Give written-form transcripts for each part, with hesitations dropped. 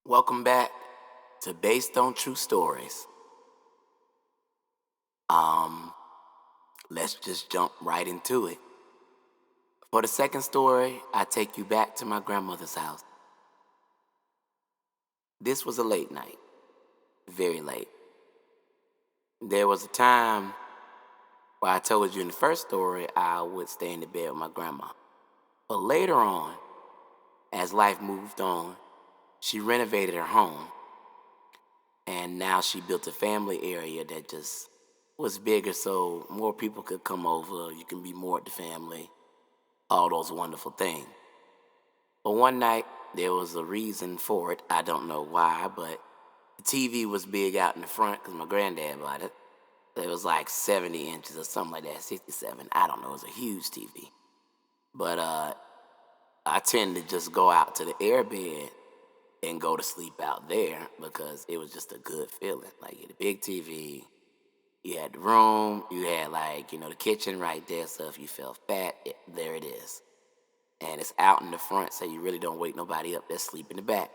Welcome back to Based on True Stories. Um, let's just jump right into it. For the second story, I take you back to my grandmother's house. This was a late night, very late. There was a time where I told you in the first story I would stay in the bed with my grandma. But later on, as life moved on, she renovated her home. And now she built a family area that just was bigger so more people could come over. You can be more at the family, all those wonderful things. But one night, there was a reason for it. I don't know why, but the TV was big out in the front because my granddad bought it. It was like 70 inches or something like that, 67. I don't know. It was a huge TV. But I tend to just go out to the airbed and go to sleep out there because it was just a good feeling. Like you had a big TV, you had the room, you had the kitchen right there, so if you felt fat, there it is. And it's out in the front, so you really don't wake nobody up that's sleep in the back.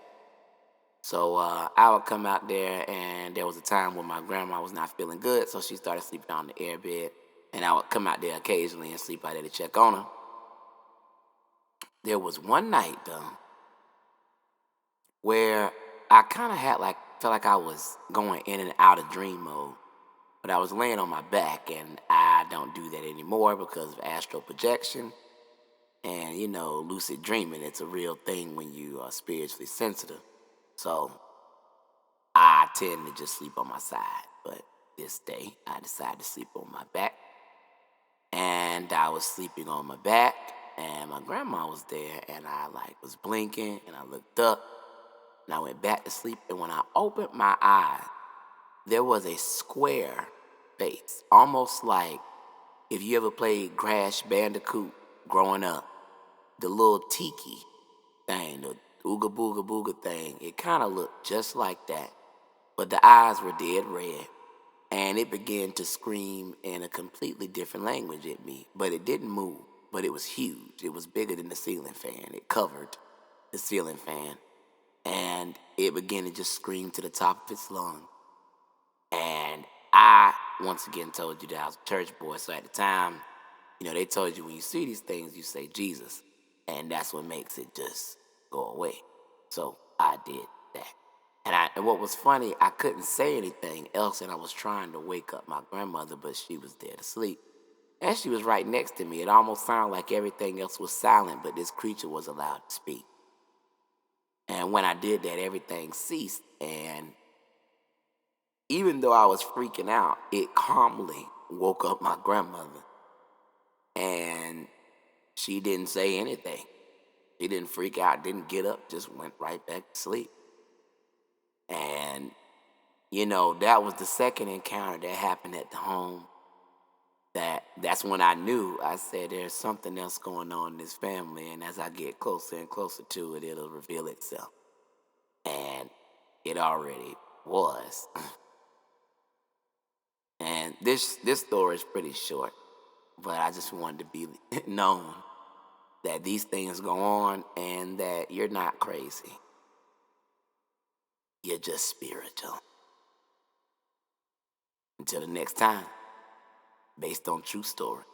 So I would come out there, and there was a time when my grandma was not feeling good, so she started sleeping on the airbed, and I would come out there occasionally and sleep out there to check on her. There was one night, though, where I kind of felt like I was going in and out of dream mode. But I was laying on my back, and I don't do that anymore because of astral projection and, lucid dreaming. It's a real thing when you are spiritually sensitive. So I tend to just sleep on my side. But this day, I decided to sleep on my back. And I was sleeping on my back, and my grandma was there, and I was blinking, and I looked up, and I went back to sleep. And when I opened my eyes, there was a square face, almost like if you ever played Crash Bandicoot growing up, the little tiki thing, the ooga booga booga thing, it kind of looked just like that, but the eyes were dead red, and it began to scream in a completely different language at me, but it didn't move, but it was huge. It was bigger than the ceiling fan. It covered the ceiling fan, and it began to just scream to the top of its lungs. And I, once again, told you that I was a church boy. So at the time, they told you when you see these things, you say Jesus. And that's what makes it just go away. So I did that. And what was funny, I couldn't say anything else. And I was trying to wake up my grandmother, but she was there to sleep. And she was right next to me. It almost sounded like everything else was silent, but this creature was allowed to speak. And when I did that, everything ceased. And even though I was freaking out, it calmly woke up my grandmother. And she didn't say anything. She didn't freak out, didn't get up, just went right back to sleep. And, that was the second encounter that happened at the home. That's when I knew. I said, there's something else going on in this family. And as I get closer and closer to it, it'll reveal itself. And it already was. And this story is pretty short, but I just wanted to be known that these things go on and that you're not crazy. You're just spiritual. Until the next time, based on true story.